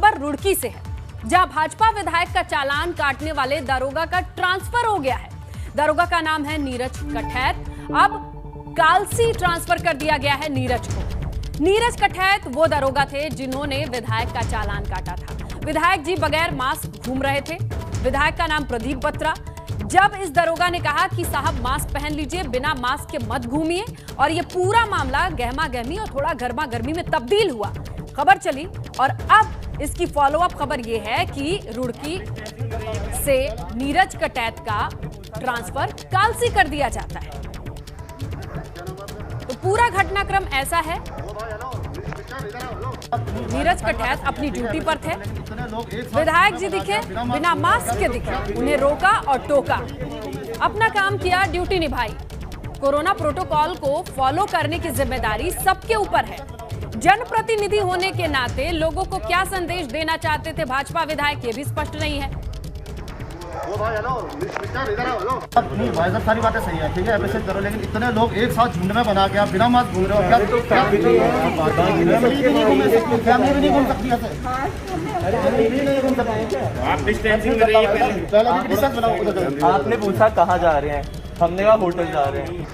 खबर रुड़की से है, जहां भाजपा विधायक का चालान काटने वाले दारोगा का ट्रांसफर हो गया है। दारोगा का नाम है नीरज कठैत। अब कालसी ट्रांसफर कर दिया गया है नीरज को। नीरज कठैत वो दारोगा थे जिन्होंने विधायक का चालान काटा था। विधायक जी बगैर मास्क घूम रहे थे। विधायक का नाम प्रदीप बत्रा। जब इस दारोगा ने कहा कि साहब मास्क पहन लीजिए, बिना मास्क के मत घूमिए, और ये पूरा मामला गहमा गहमी और थोड़ा गर्मा गर्मी में तब्दील हुआ। खबर चली और अब इसकी फॉलोअप खबर ये है कि रुड़की से नीरज कठैत का ट्रांसफर कालसी कर दिया जाता है। तो पूरा घटनाक्रम ऐसा है, नीरज कठैत अपनी ड्यूटी पर थे। विधायक जी दिखे, बिना मास्क के दिखे, उन्हें रोका और टोका। अपना काम किया, ड्यूटी निभाई। कोरोना प्रोटोकॉल को फॉलो करने की जिम्मेदारी सबके ऊपर है। जनप्रतिनिधि होने के नाते लोगों को क्या संदेश देना चाहते थे भाजपा विधायक, ये भी स्पष्ट नहीं है। नहीं भाई साहब, सारी बातें सही है, ठीक है, अप्रिशिएट करो, लेकिन इतने लोग एक साथ झुंड में बना के आप बिना मास्क घूम रहे हो, क्या फैमिली भी नहीं घूम सकती ऐसे? आप डिस्टेंसिंग कर रही है, पहले डिस्टेंस बनाओ। आपने पूछा कहाँ जा रहे हैं, हमने कहा होटल जा रहे हैं।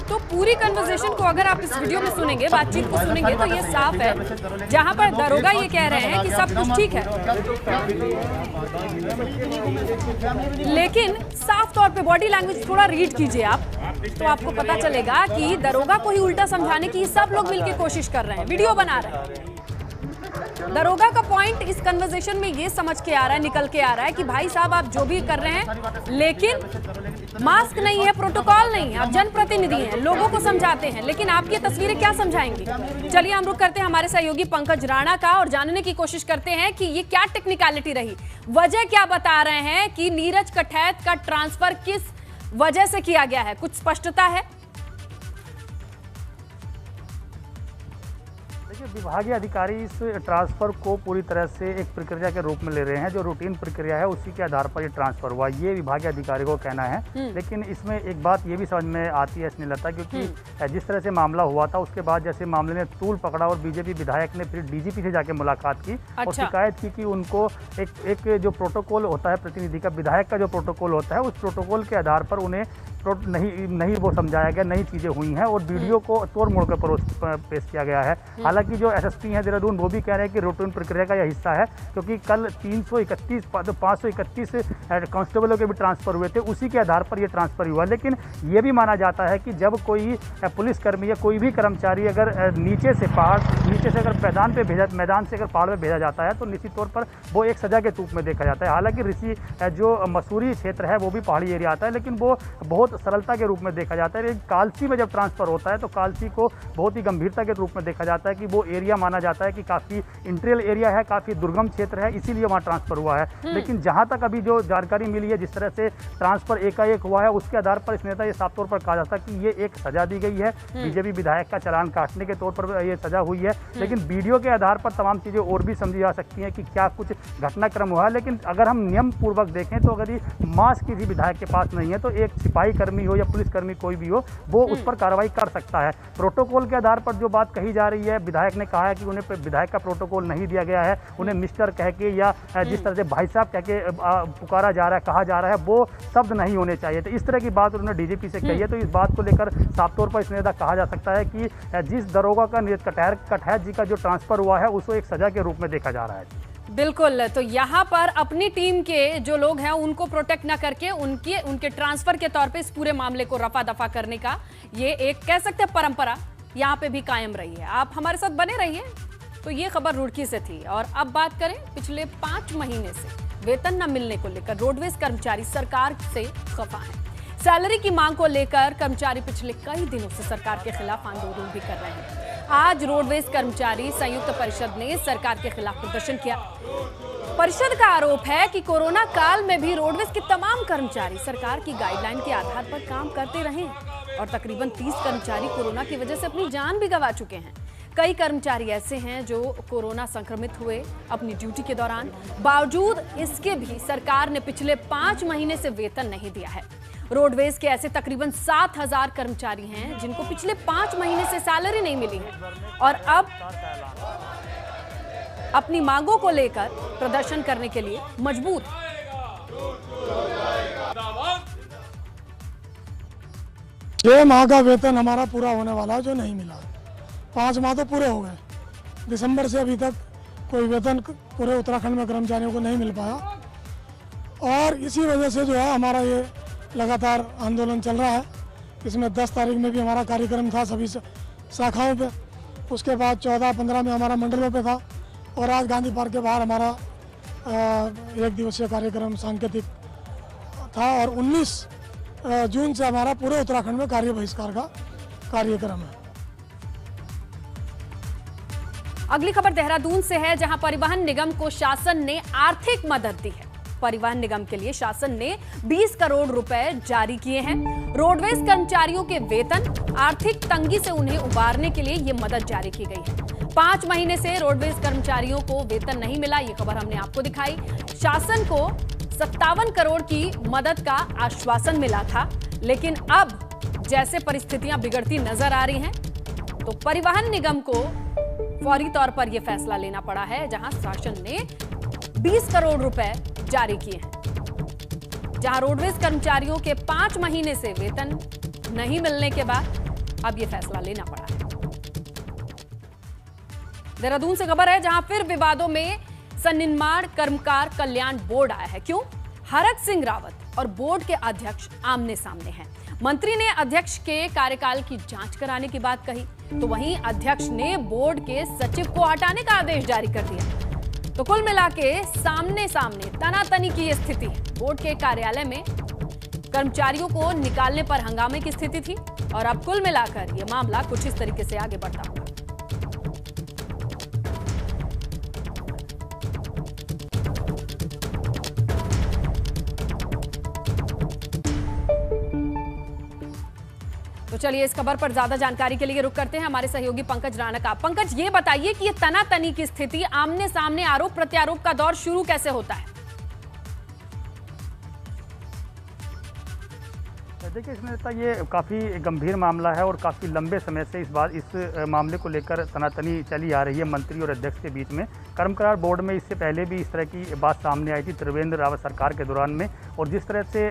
तो पूरी कन्वर्सेशन को अगर आप इस वीडियो में सुनेंगे, बातचीत को सुनेंगे, तो ये साफ है, जहां पर दारोगा ये कह रहे हैं कि सब कुछ ठीक है, लेकिन साफ तौर पे बॉडी लैंग्वेज थोड़ा रीड कीजिए आप, तो आपको पता चलेगा कि दारोगा को ही उल्टा समझाने की सब लोग मिलकर कोशिश कर रहे हैं, वीडियो बना रहे हैं। दारोगा का पॉइंट इस कन्वर्सेशन में ये समझ के आ रहा है, निकल के आ रहा है कि भाई साहब आप जो भी कर रहे हैं, लेकिन मास्क नहीं है, प्रोटोकॉल नहीं है, आप जनप्रतिनिधि हैं, लोगों को समझाते हैं, लेकिन आपकी तस्वीरें क्या समझाएंगी। चलिए हम रुक करते हैं हमारे सहयोगी पंकज राणा का और जानने की कोशिश करते हैं कि ये क्या टेक्निकलिटी रही, वजह क्या बता रहे हैं कि नीरज कठैत का ट्रांसफर किस वजह से किया गया है, कुछ स्पष्टता है। विभागीय अधिकारी इस ट्रांसफर को पूरी तरह से एक प्रक्रिया के रूप में ले रहे हैं, जो रूटीन प्रक्रिया है उसी के आधार पर ये ट्रांसफर हुआ, ये विभागीय अधिकारी को कहना है। लेकिन इसमें एक बात ये भी समझ में आती है स्नेहलता, क्योंकि जिस तरह से मामला हुआ था उसके बाद जैसे मामले ने तूल पकड़ा और बीजेपी विधायक ने फिर डीजीपी से जाके मुलाकात की और शिकायत की कि उनको एक जो प्रोटोकॉल होता है प्रतिनिधि का, विधायक का जो प्रोटोकॉल होता है, उस प्रोटोकॉल के आधार पर उन्हें नहीं वो समझाया गया, नई चीज़ें हुई हैं और वीडियो को तोड़ मोड़ कर पेश किया गया है। हालांकि जो एसएसपी हैं देहरादून वो भी कह रहे हैं कि रूटीन प्रक्रिया का यह हिस्सा है, क्योंकि कल 531 कांस्टेबलों के भी ट्रांसफर हुए थे, उसी के आधार पर यह ट्रांसफर हुआ। लेकिन ये भी माना जाता है कि जब कोई पुलिसकर्मी या कोई भी कर्मचारी अगर नीचे से अगर मैदान से अगर पहाड़ में भेजा जाता है तो निश्चित तौर पर वो एक सजा के रूप में देखा जाता है। हालांकि ऋषि जो मसूरी क्षेत्र है वो भी पहाड़ी एरिया आता है, लेकिन वो बहुत सरलता के रूप में देखा जाता है। कालसी में जब ट्रांसफर होता है तो कालसी को बहुत ही गंभीरता के रूप में देखा जाता है कि वो एरिया माना जाता है कि काफ़ी इंटीरियर एरिया है, काफ़ी दुर्गम क्षेत्र है, इसीलिए वहाँ ट्रांसफर हुआ है। लेकिन जहाँ तक अभी जो जानकारी मिली है, जिस तरह से ट्रांसफर एकाएक हुआ है, उसके आधार पर इस नेता ये साफ तौर पर कहा जाता है कि ये एक सजा दी गई है, बीजेपी विधायक का चालान काटने के तौर पर ये सजा हुई है। लेकिन वीडियो के आधार पर तमाम चीज़ें और भी समझी जा सकती हैं कि क्या कुछ घटनाक्रम हुआ है। लेकिन अगर हम नियम पूर्वक देखें तो अगर ये मास्क किसी विधायक के पास नहीं है तो एक सिपाही कर्मी हो या पुलिसकर्मी कोई भी हो, वो उस पर कार्रवाई कर सकता है। प्रोटोकॉल के आधार पर जो बात कही जा रही है, विधायक ने कहा है कि उन्हें विधायक का प्रोटोकॉल नहीं दिया गया है, उन्हें मिस्टर कह के या जिस तरह से भाई साहब कह के पुकारा जा रहा है, कहा जा रहा है, वो शब्द नहीं होने चाहिए। तो इस तरह की बात उन्होंने डीजीपी से कही है। तो इस बात को लेकर साफ तौर पर इसमें कहा जा सकता है कि जिस दारोगा का नीरज कठैत जी का जो ट्रांसफर हुआ है उसको एक सजा के रूप में देखा जा रहा है। बिल्कुल, तो यहाँ पर अपनी टीम के जो लोग हैं उनको प्रोटेक्ट ना करके उनके ट्रांसफर के तौर पे इस पूरे मामले को रफा दफा करने का ये एक कह सकते हैं परंपरा यहाँ पे भी कायम रही है। आप हमारे साथ बने रहिए। तो ये खबर रुड़की से थी। और अब बात करें, पिछले 5 महीने से वेतन न मिलने को लेकर रोडवेज कर्मचारी सरकार से खफा है। सैलरी की मांग को लेकर कर्मचारी पिछले कई दिनों से सरकार के खिलाफ आंदोलन भी कर रहे हैं। आज रोडवेज कर्मचारी संयुक्त परिषद ने सरकार के खिलाफ प्रदर्शन किया। परिषद का आरोप है कि कोरोना काल में भी रोडवेज के तमाम कर्मचारी सरकार की गाइडलाइन के आधार पर काम करते रहे और तकरीबन 30 कर्मचारी कोरोना की वजह से अपनी जान भी गंवा चुके हैं। कई कर्मचारी ऐसे हैं जो कोरोना संक्रमित हुए अपनी ड्यूटी के दौरान, बावजूद इसके भी सरकार ने पिछले 5 महीने से वेतन नहीं दिया है। रोडवेज के ऐसे तकरीबन 7,000 कर्मचारी हैं जिनको पिछले 5 महीने से सैलरी नहीं मिली है और अब अपनी मांगों को लेकर प्रदर्शन करने के लिए मजबूर है। 6 माह का वेतन हमारा पूरा होने वाला है जो नहीं मिला। 5 माह तो पूरे हो गए, दिसंबर से अभी तक कोई वेतन पूरे उत्तराखंड में कर्मचारियों को नहीं मिल पाया और इसी वजह से जो है हमारा ये लगातार आंदोलन चल रहा है। इसमें 10 तारीख में भी हमारा कार्यक्रम था सभी शाखाओं पे, उसके बाद 14-15 में हमारा मंडलों पे था और आज गांधी पार्क के बाहर हमारा 1 दिवसीय कार्यक्रम सांकेतिक था और 19 जून से हमारा पूरे उत्तराखंड में कार्य बहिष्कार का कार्यक्रम है। अगली खबर देहरादून से है, जहां परिवहन निगम को शासन ने आर्थिक मदद दी है। परिवहन निगम के लिए शासन ने 20 करोड़ रुपए जारी किए हैं। रोडवेज कर्मचारियों के वेतन, आर्थिक तंगी से उन्हें उबारने के लिए ये मदद जारी की गई है। 5 महीने से रोडवेज कर्मचारियों को वेतन नहीं मिला, ये खबर हमने आपको दिखाई। शासन को 57 करोड़ की मदद का आश्वासन मिला था, लेकिन अब जैसे परिस्थितियां बिगड़ती नजर आ रही हैं तो परिवहन निगम को फौरी तौर पर यह फैसला लेना पड़ा है, जहां शासन ने 20 करोड़ रुपए जारी किए हैं। जहां रोडवेज कर्मचारियों के 5 महीने से वेतन नहीं मिलने के बाद अब यह फैसला लेना पड़ा है। देहरादून से खबर है, जहां फिर विवादों में सन्निर्माण कर्मकार कल्याण बोर्ड आया है। क्यों? हरक सिंह रावत और बोर्ड के अध्यक्ष आमने सामने हैं। मंत्री ने अध्यक्ष के कार्यकाल की जांच कराने की बात कही, तो वहीं अध्यक्ष ने बोर्ड के सचिव को हटाने का आदेश जारी कर दिया। तो कुल मिला के सामने सामने तनातनी की यह स्थिति है। बोर्ड के कार्यालय में कर्मचारियों को निकालने पर हंगामे की स्थिति थी और अब कुल मिलाकर यह मामला कुछ इस तरीके से आगे बढ़ता हुआ। तो चलिए इस खबर पर ज्यादा जानकारी के लिए रुक करते हैं हमारे सहयोगी पंकज राणा का। पंकज, ये बताइए कि ये तनातनी की स्थिति, आमने सामने आरोप प्रत्यारोप का दौर शुरू कैसे होता है? देखिए, इसमें ये काफ़ी गंभीर मामला है और काफ़ी लंबे समय से इस मामले को लेकर तनातनी चली आ रही है मंत्री और अध्यक्ष के बीच में। कर्मकार बोर्ड में इससे पहले भी इस तरह की बात सामने आई थी त्रिवेंद्र रावत सरकार के दौरान में, और जिस तरह से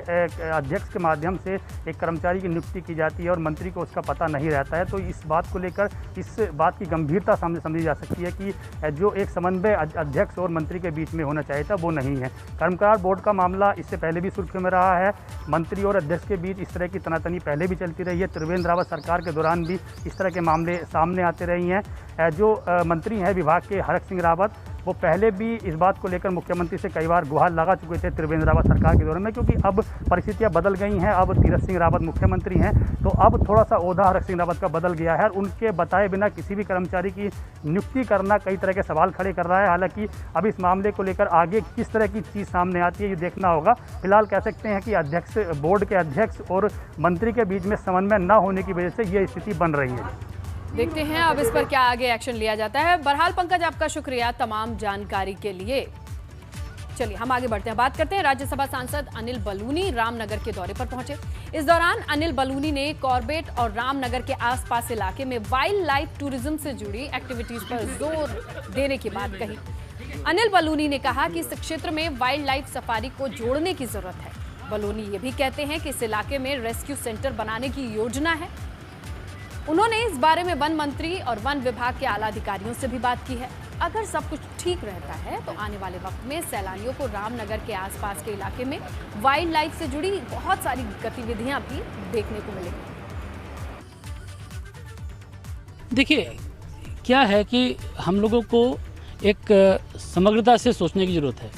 अध्यक्ष के माध्यम से एक कर्मचारी की नियुक्ति की जाती है और मंत्री को उसका पता नहीं रहता है, तो इस बात को लेकर इस बात की गंभीरता सामने समझी जा सकती है कि जो एक समन्वय अध्यक्ष और मंत्री के बीच में होना चाहिए था वो नहीं है। कर्मकार बोर्ड का मामला इससे पहले भी सुर्खियों में रहा है। मंत्री और अध्यक्ष के बीच इस तरह की तनातनी पहले भी चलती रही है। त्रिवेंद्र रावत सरकार के दौरान भी इस तरह के मामले सामने आते रही हैं। जो मंत्री हैं विभाग के हरक सिंह रावत, वो पहले भी इस बात को लेकर मुख्यमंत्री से कई बार गुहार लगा चुके थे त्रिवेंद्र रावत सरकार के दौरान में, क्योंकि अब परिस्थितियां बदल गई हैं। अब तीरथ सिंह रावत मुख्यमंत्री हैं, तो अब थोड़ा सा ओहदा हरक सिंह रावत का बदल गया है और उनके बताए बिना किसी भी कर्मचारी की नियुक्ति करना कई तरह के सवाल खड़े कर रहा है। हालांकि अब इस मामले को लेकर आगे किस तरह की चीज़ सामने आती है ये देखना होगा। फिलहाल कह सकते हैं कि बोर्ड के अध्यक्ष और मंत्री के बीच में समन्वय न होने की वजह से ये स्थिति बन रही है। देखते हैं अब इस पर क्या आगे एक्शन लिया जाता है। बहरहाल पंकज, आपका शुक्रिया तमाम जानकारी के लिए। चलिए हम आगे बढ़ते हैं, बात करते हैं। राज्यसभा सांसद अनिल बलूनी रामनगर के दौरे पर पहुंचे। इस दौरान अनिल बलूनी ने कॉर्बेट और रामनगर के आसपास इलाके में वाइल्ड लाइफ टूरिज्म से जुड़ी एक्टिविटीज पर जोर देने की बात कही। अनिल बलूनी ने कहा कि इस क्षेत्र में वाइल्ड लाइफ सफारी को जोड़ने की जरूरत है। बलूनी ये भी कहते हैं कि इस इलाके में रेस्क्यू सेंटर बनाने की योजना है। उन्होंने इस बारे में वन मंत्री और वन विभाग के आला अधिकारियों से भी बात की है। अगर सब कुछ ठीक रहता है तो आने वाले वक्त में सैलानियों को रामनगर के आसपास के इलाके में वाइल्ड लाइफ से जुड़ी बहुत सारी गतिविधियां भी देखने को मिलेंगी। देखिए, क्या है कि हम लोगों को एक समग्रता से सोचने की ज़रूरत है।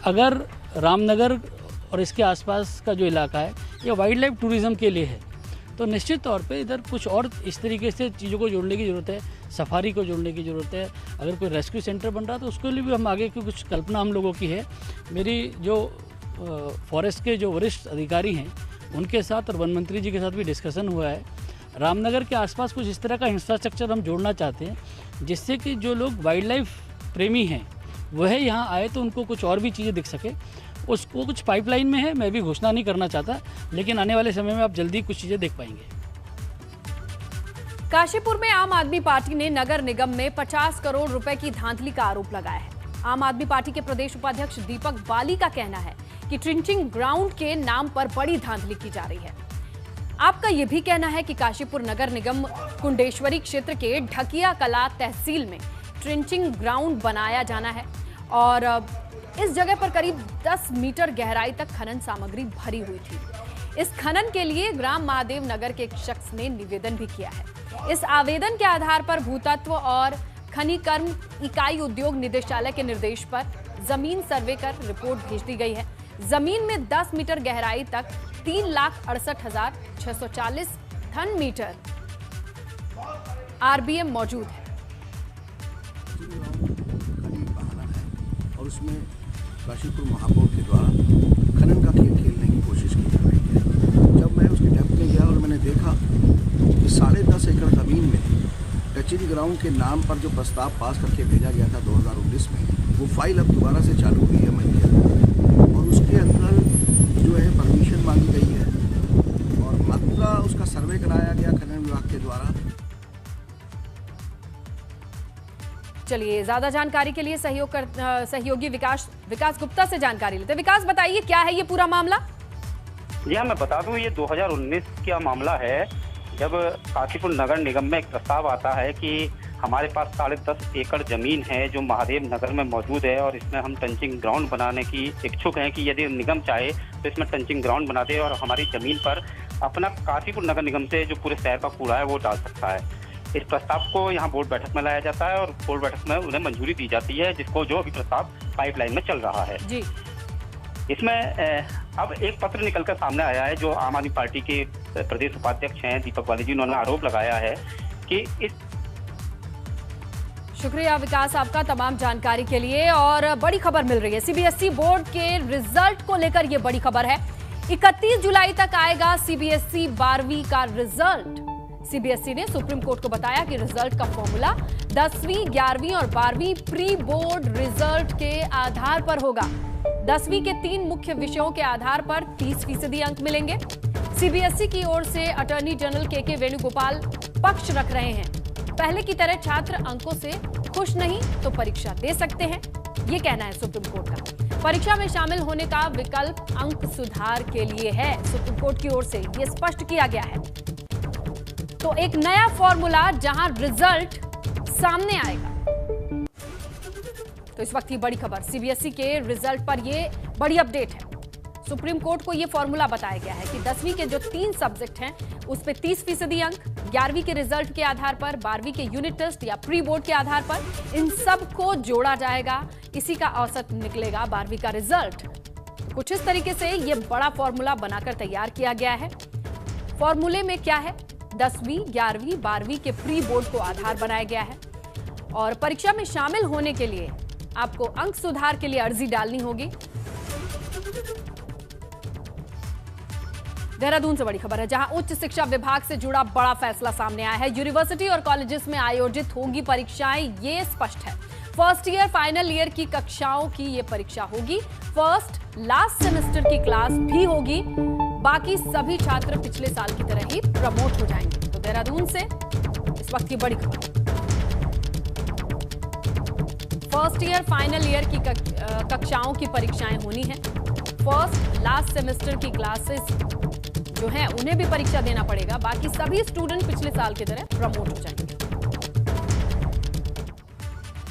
अगर रामनगर और इसके आसपास का जो इलाका है ये वाइल्ड लाइफ टूरिज़्म के लिए है, तो निश्चित तौर पे इधर कुछ और इस तरीके से चीज़ों को जोड़ने की ज़रूरत है। सफारी को जोड़ने की ज़रूरत है। अगर कोई रेस्क्यू सेंटर बन रहा है तो उसके लिए भी हम आगे की कुछ कल्पना हम लोगों की है। मेरी जो फॉरेस्ट के जो वरिष्ठ अधिकारी हैं उनके साथ और वन मंत्री जी के साथ भी डिस्कशन हुआ है। रामनगर के आसपास कुछ इस तरह का इंफ्रास्ट्रक्चर हम जोड़ना चाहते हैं जिससे कि जो लोग वाइल्ड लाइफ प्रेमी हैं वह यहाँ आए तो उनको कुछ और भी चीज़ें दिख सके। उसको कुछ पाइपलाइन में है, मैं भी घोषणा नहीं करना चाहता, लेकिन आने वाले समय में आप जल्दी कुछ चीज़ें देख पाएंगे। काशीपुर में आम आदमी पार्टी ने नगर निगम में 50 करोड़ रुपए की धांधली का आरोप लगाया है। आम आदमी पार्टी के प्रदेश उपाध्यक्ष दीपक बाली का कहना है कि ट्रिंचिंग ग्राउंड के नाम पर बड़ी धांधली की जा रही है। आपका यह भी कहना है कि काशीपुर नगर निगम कुंडेश्वरी क्षेत्र के ढकिया कला तहसील में ट्रिंचिंग ग्राउंड बनाया जाना है और इस जगह पर करीब 10 मीटर गहराई तक खनन सामग्री भरी हुई थी। इस खनन के लिए ग्राम महादेव नगर के एक शख्स ने निवेदन भी किया है। इस आवेदन के आधार पर भूतत्व और खनिकर्म इकाई उद्योग निदेशालय के निर्देश पर जमीन सर्वे कर रिपोर्ट भेज दी गई है। जमीन में 10 मीटर गहराई तक 3,68,640 घन मीटर आरबीएम मौजूद है और उसमें काशीपुर महापौर के द्वारा खनन का खेल खेलने की कोशिश की जा रही है। जब मैं उसके डेप्थ में गया और मैंने देखा कि 10.5 एकड़ ज़मीन में टचिंग ग्राउंड के नाम पर जो प्रस्ताव पास करके भेजा गया था 2019 में, वो फाइल अब दोबारा से चालू हुई है मंजूर और उसके अंदर जो है परमिशन मांगी गई है और मात्रा उसका सर्वे कराया गया खनन विभाग के द्वारा। चलिए ज्यादा जानकारी के लिए सहयोगी विकास गुप्ता से जानकारी लेते हैं। विकास, बताइए क्या है ये पूरा मामला? जी हाँ, मैं बता दूं ये 2019 का मामला है, जब काशीपुर नगर निगम में एक प्रस्ताव आता है कि हमारे पास 10.5 एकड़ जमीन है जो महादेव नगर में मौजूद है और इसमें हम टंचिंग ग्राउंड बनाने की इच्छुक हैं कि यदि निगम चाहे तो इसमें टंचिंग ग्राउंड बना दे और हमारी जमीन पर अपना काशीपुर नगर निगम से जो पूरे शहर का कूड़ा है वो डाल सकता है। इस प्रस्ताव को यहाँ बोर्ड बैठक में लाया जाता है और बोर्ड बैठक में उन्हें मंजूरी दी जाती है, जिसको जो अभी प्रस्ताव पाइपलाइन में चल रहा है। जी। इसमें अब एक पत्र निकलकर सामने आया है जो आम आदमी पार्टी के प्रदेश उपाध्यक्ष हैं दीपक बाली जी, उन्होंने आरोप लगाया है कि इस। शुक्रिया विकास आपका तमाम जानकारी के लिए। और बड़ी खबर मिल रही है, सीबीएसई बोर्ड के रिजल्ट को लेकर यह बड़ी खबर है। 31 जुलाई तक आएगा सीबीएसई 12वीं का रिजल्ट। सीबीएसई ने सुप्रीम कोर्ट को बताया कि रिजल्ट का फॉर्मूला 10वीं, 11वीं और 12वीं प्री बोर्ड रिजल्ट के आधार पर होगा। 10वीं के 3 मुख्य विषयों के आधार पर 30% अंक मिलेंगे। सीबीएसई की ओर से अटॉर्नी जनरल के वेणुगोपाल पक्ष रख रहे हैं। पहले की तरह छात्र अंकों से खुश नहीं तो परीक्षा दे सकते हैं, ये कहना है सुप्रीम कोर्ट का। परीक्षा में शामिल होने का विकल्प अंक सुधार के लिए है, सुप्रीम कोर्ट की ओर से यह स्पष्ट किया गया है। तो एक नया फॉर्मूला जहां रिजल्ट सामने आएगा। तो इस वक्त की बड़ी खबर, सीबीएसई के रिजल्ट पर यह बड़ी अपडेट है। सुप्रीम कोर्ट को यह फॉर्मूला बताया गया है कि 10वीं के जो 3 सब्जेक्ट हैं उस पे 30% अंक, 11वीं के रिजल्ट के आधार पर, 12वीं के यूनिट टेस्ट या प्री बोर्ड के आधार पर इन सब को जोड़ा जाएगा। इसी का औसत निकलेगा 12वीं का रिजल्ट। कुछ इस तरीके से यह बड़ा फॉर्मूला बनाकर तैयार किया गया है। फॉर्मूले में क्या है, 10वीं, 11वीं, 12वीं के प्री बोर्ड को आधार बनाया गया है और परीक्षा में शामिल होने के लिए आपको अंक सुधार के लिए अर्जी डालनी होगी। देहरादून से बड़ी खबर है, जहां उच्च शिक्षा विभाग से जुड़ा बड़ा फैसला सामने आया है। यूनिवर्सिटी और कॉलेजेस में आयोजित होगी परीक्षाएं, ये स्पष्ट है। फर्स्ट ईयर, फाइनल ईयर की कक्षाओं की ये परीक्षा होगी। फर्स्ट, लास्ट सेमेस्टर की क्लास भी होगी। बाकी सभी छात्र पिछले साल की तरह ही प्रमोट हो जाएंगे। तो देहरादून से इस वक्त की बड़ी खबर, फर्स्ट ईयर, फाइनल ईयर की कक्षाओं की परीक्षाएं होनी है। फर्स्ट, लास्ट सेमेस्टर की क्लासेस जो हैं उन्हें भी परीक्षा देना पड़ेगा। बाकी सभी स्टूडेंट पिछले साल की तरह प्रमोट हो जाएंगे।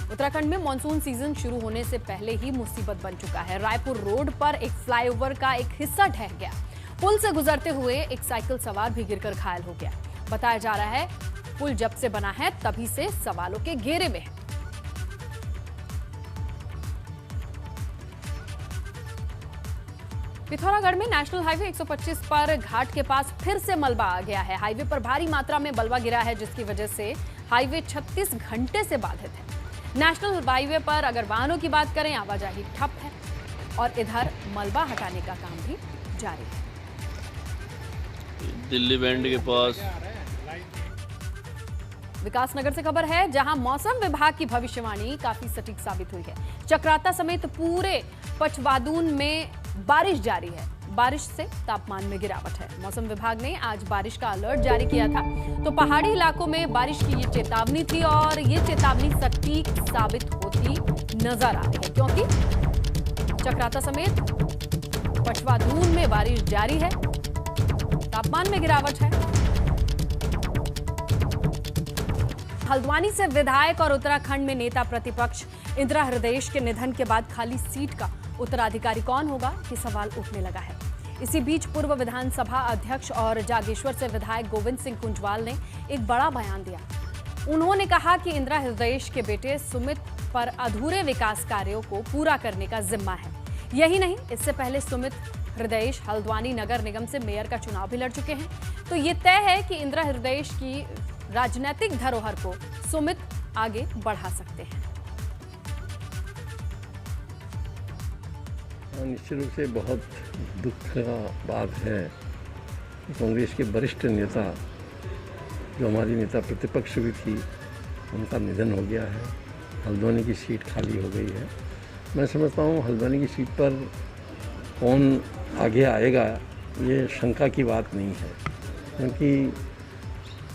उत्तराखंड में मॉनसून सीजन शुरू होने से पहले ही मुसीबत बन चुका है। रायपुर रोड पर एक फ्लाईओवर का एक हिस्सा ढह गया। पुल से गुजरते हुए एक साइकिल सवार भी गिरकर घायल हो गया। बताया जा रहा है पुल जब से बना है तभी से सवालों के घेरे में है। पिथौरागढ़ में नेशनल हाईवे 125 पर घाट के पास फिर से मलबा आ गया है। हाईवे पर भारी मात्रा में मलबा गिरा है, जिसकी वजह से हाईवे 36 घंटे से बाधित है। नेशनल हाईवे पर अगर वाहनों की बात करें, आवाजाही ठप है और इधर मलबा हटाने का काम भी जारी है। दिल्ली बैंड के पास विकासनगर से खबर है, जहां मौसम विभाग की भविष्यवाणी काफी सटीक साबित हुई है। चक्राता समेत पूरे पचवादून में बारिश जारी है। बारिश से तापमान में गिरावट है। मौसम विभाग ने आज बारिश का अलर्ट जारी किया था, तो पहाड़ी इलाकों में बारिश की ये चेतावनी थी और ये चेतावनी सटीक साबित होती नजर आ रही है, क्योंकि चक्राता समेत पचवा दून में बारिश जारी है, तापमान में गिरावट है। हल्द्वानी से विधायक और उत्तराखंड में नेता प्रतिपक्ष इंदिरा हृदयेश के निधन के बाद खाली सीट का उत्तराधिकारी कौन होगा, ये सवाल उठने लगा है। इसी बीच पूर्व विधानसभा अध्यक्ष और जागेश्वर से विधायक गोविंद सिंह कुंजवाल ने एक बड़ा बयान दिया। उन्होंने कहा कि इंदिरा हृदयेश के बेटे सुमित पर अधूरे विकास कार्यों को पूरा करने का जिम्मा है। यही नहीं, इससे पहले सुमित हृदयेश हल्द्वानी नगर निगम से मेयर का चुनाव भी लड़ चुके हैं, तो ये तय है कि इंदिरा हृदयेश की राजनीतिक धरोहर को सुमित आगे बढ़ा सकते हैं। निश्चित रूप से बहुत दुख का बात है कि कांग्रेस के वरिष्ठ नेता, जो हमारी नेता प्रतिपक्ष भी थी, उनका निधन हो गया है। हल्द्वानी की सीट खाली हो गई है। मैं समझता हूँ हल्द्वानी की सीट पर कौन आगे आएगा ये शंका की बात नहीं है, क्योंकि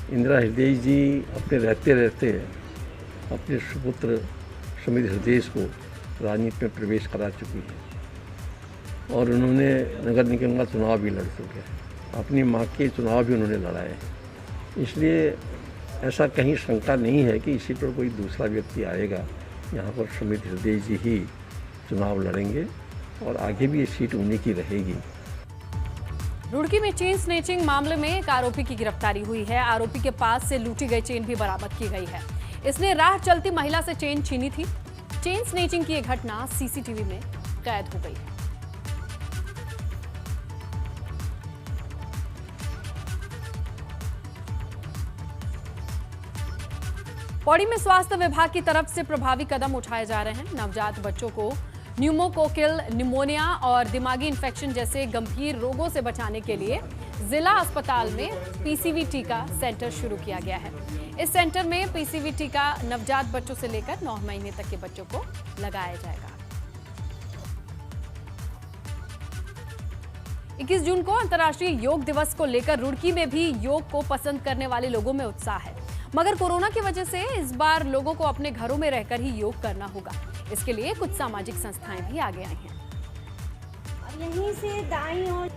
इंदिरा हृदयेश जी अपने रहते रहते अपने सुपुत्र सुमित हृदयेश को राजनीति में प्रवेश करा चुकी है और उन्होंने नगर निगम का चुनाव भी लड़ चुके हैं। अपनी माँ के चुनाव भी उन्होंने लड़ाए, इसलिए ऐसा कहीं शंका नहीं है कि इसी पर कोई दूसरा व्यक्ति आएगा। यहाँ पर सुमित हृदयेश जी ही चुनाव लड़ेंगे और आगे भी ये सीट उन्हीं की रहेगी। रुड़की में चेन स्नेचिंग मामले में एक आरोपी की गिरफ्तारी हुई है। आरोपी के पास से लूटी गई चेन भी बरामद की गई है। इसने राह चलती महिला से चेन छीनी थी। चेन स्नेचिंग की यह घटना सीसीटीवी में कैद हो गई है। पौड़ी में स्वास्थ्य विभाग की तरफ से प्रभावी कदम उठाए जा रहे हैं। नवजात बच्चों को न्यूमोकोकल निमोनिया और दिमागी इन्फेक्शन जैसे गंभीर रोगों से बचाने के लिए जिला अस्पताल में पीसीवी टीका सेंटर शुरू किया गया है। इस सेंटर में पीसीवी टीका नवजात बच्चों से लेकर 9 महीने तक के बच्चों को लगाया जाएगा। 21 जून को अंतर्राष्ट्रीय योग दिवस को लेकर रुड़की में भी योग को पसंद करने वाले लोगों में उत्साह है, मगर कोरोना की वजह से इस बार लोगों को अपने घरों में रहकर ही योग करना होगा। इसके लिए कुछ सामाजिक संस्थाएं भी आगे आई हैं। यहीं से दाईं ओर